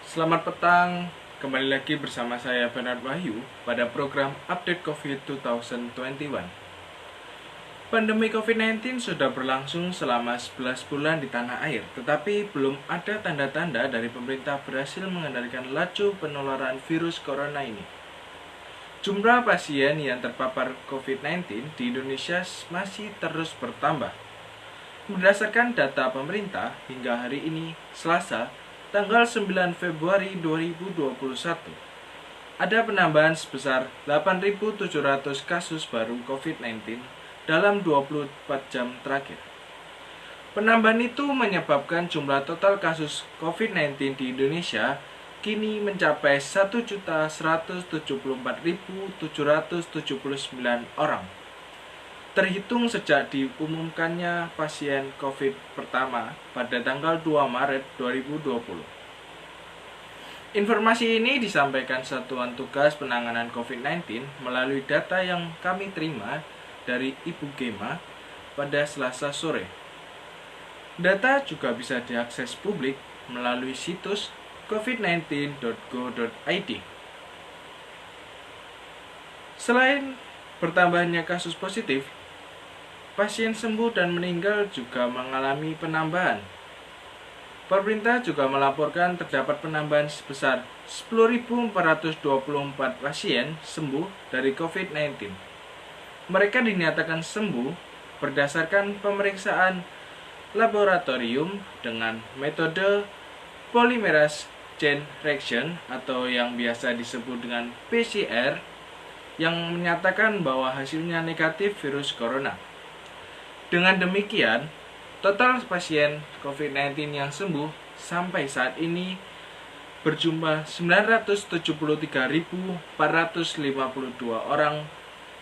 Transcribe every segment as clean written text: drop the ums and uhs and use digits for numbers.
Selamat petang, kembali lagi bersama saya Bernard Wahyu pada program Update COVID 2021. Pandemi COVID-19 sudah berlangsung selama 11 bulan di tanah air, tetapi belum ada tanda-tanda dari pemerintah berhasil mengendalikan laju penularan virus corona ini. Jumlah pasien yang terpapar COVID-19 di Indonesia masih terus bertambah. Berdasarkan data pemerintah, hingga hari ini, Selasa, tanggal 9 Februari 2021, ada penambahan sebesar 8.700 kasus baru COVID-19 dalam 24 jam terakhir. Penambahan itu menyebabkan jumlah total kasus COVID-19 di Indonesia kini mencapai 1.174.779 orang. Terhitung sejak diumumkannya pasien COVID pertama pada tanggal 2 Maret 2020. Informasi ini disampaikan Satuan Tugas Penanganan COVID-19 melalui data yang kami terima dari Ibu Gema pada Selasa sore. Data juga bisa diakses publik melalui situs covid19.go.id. Selain bertambahnya kasus positif, pasien sembuh dan meninggal juga mengalami penambahan. Pemerintah juga melaporkan terdapat penambahan sebesar 10.424 pasien sembuh dari COVID-19. Mereka dinyatakan sembuh berdasarkan pemeriksaan laboratorium dengan metode polymerase chain reaction atau yang biasa disebut dengan PCR yang menyatakan bahwa hasilnya negatif virus corona. Dengan demikian, total pasien COVID-19 yang sembuh sampai saat ini berjumlah 973.452 orang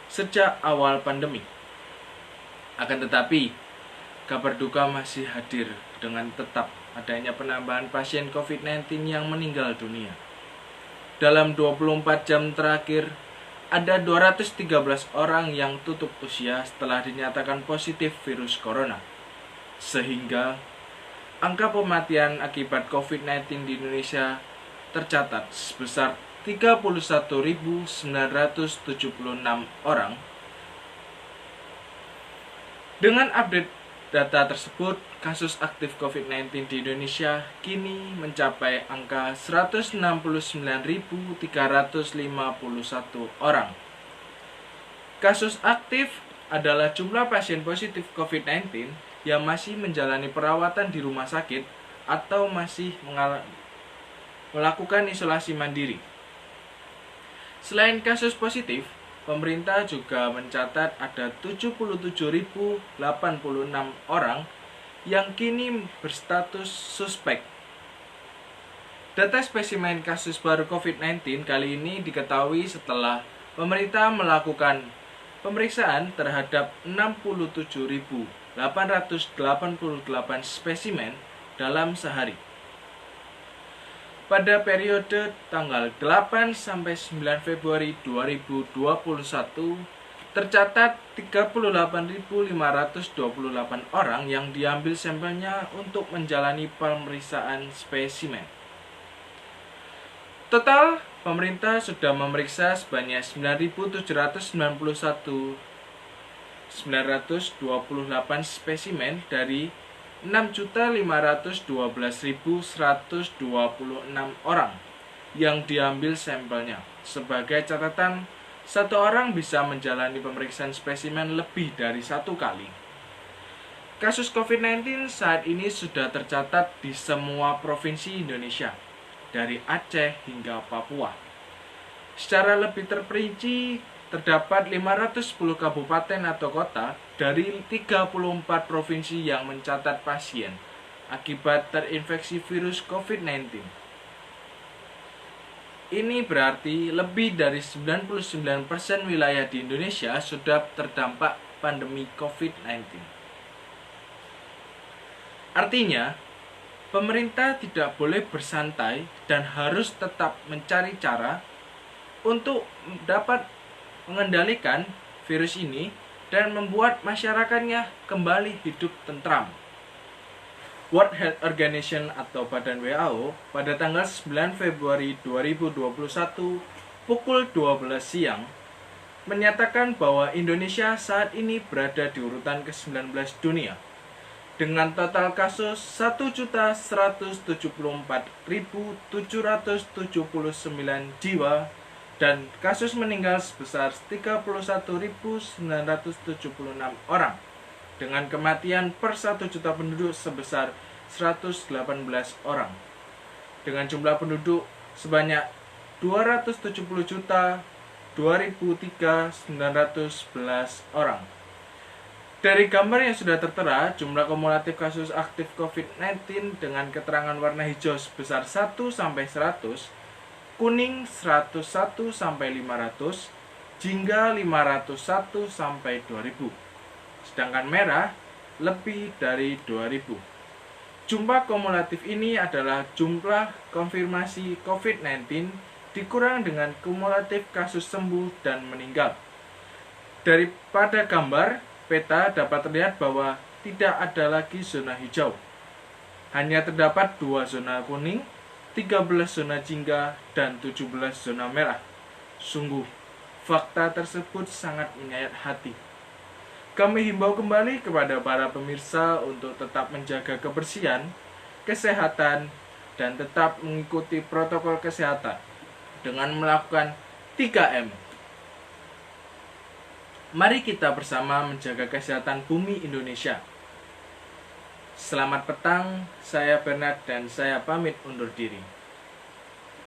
sejak awal pandemi. Akan tetapi, kabar duka masih hadir dengan tetap adanya penambahan pasien COVID-19 yang meninggal dunia. Dalam 24 jam terakhir, ada 213 orang yang tutup usia setelah dinyatakan positif virus corona. Sehingga angka kematian akibat COVID-19 di Indonesia tercatat sebesar 31.976 orang. Dengan update data tersebut, kasus aktif COVID-19 di Indonesia kini mencapai angka 169.351 orang. Kasus aktif adalah jumlah pasien positif COVID-19 yang masih menjalani perawatan di rumah sakit atau masih melakukan isolasi mandiri. Selain kasus positif, pemerintah juga mencatat ada 77.086 orang yang kini berstatus suspek. Data spesimen kasus baru COVID-19 kali ini diketahui setelah pemerintah melakukan pemeriksaan terhadap 67.888 spesimen dalam sehari. Pada periode tanggal 8 sampai 9 Februari 2021, tercatat 38.528 orang yang diambil sampelnya untuk menjalani pemeriksaan spesimen. Total, pemerintah sudah memeriksa sebanyak 9.791.928 spesimen dari 6.512.126 orang yang diambil sampelnya. Sebagai catatan, satu orang bisa menjalani pemeriksaan spesimen lebih dari satu kali. Kasus COVID-19 saat ini sudah tercatat di semua provinsi Indonesia, dari Aceh hingga Papua. Secara lebih terperinci, terdapat 510 kabupaten atau kota dari 34 provinsi yang mencatat pasien akibat terinfeksi virus COVID-19. Ini berarti lebih dari 99% wilayah di Indonesia sudah terdampak pandemi COVID-19. Artinya, pemerintah tidak boleh bersantai dan harus tetap mencari cara untuk dapat mengendalikan virus ini dan membuat masyarakatnya kembali hidup tentram. World Health Organization atau Badan WHO pada tanggal 9 Februari 2021 pukul 12 siang menyatakan bahwa Indonesia saat ini berada di urutan ke-19 dunia dengan total kasus 1.174.779 jiwa dan kasus meninggal sebesar 31.976 orang dengan kematian per 1 juta penduduk sebesar 118 orang dengan jumlah penduduk sebanyak 270.002.911 orang. Dari gambar yang sudah tertera, jumlah kumulatif kasus aktif COVID-19 dengan keterangan warna hijau sebesar 1 sampai 100, kuning 101 sampai 500, jingga 501 sampai 2000. Sedangkan merah lebih dari 2000. Jumlah kumulatif ini adalah jumlah konfirmasi COVID-19 dikurang dengan kumulatif kasus sembuh dan meninggal. Daripada gambar peta dapat terlihat bahwa tidak ada lagi zona hijau. Hanya terdapat 2 zona kuning, 13 zona jingga, dan 17 zona merah. Sungguh, fakta tersebut sangat menyayat hati. Kami himbau kembali kepada para pemirsa untuk tetap menjaga kebersihan, kesehatan, dan tetap mengikuti protokol kesehatan dengan melakukan 3M. Mari kita bersama menjaga kesehatan bumi Indonesia. Selamat petang, saya Bernard dan saya pamit undur diri.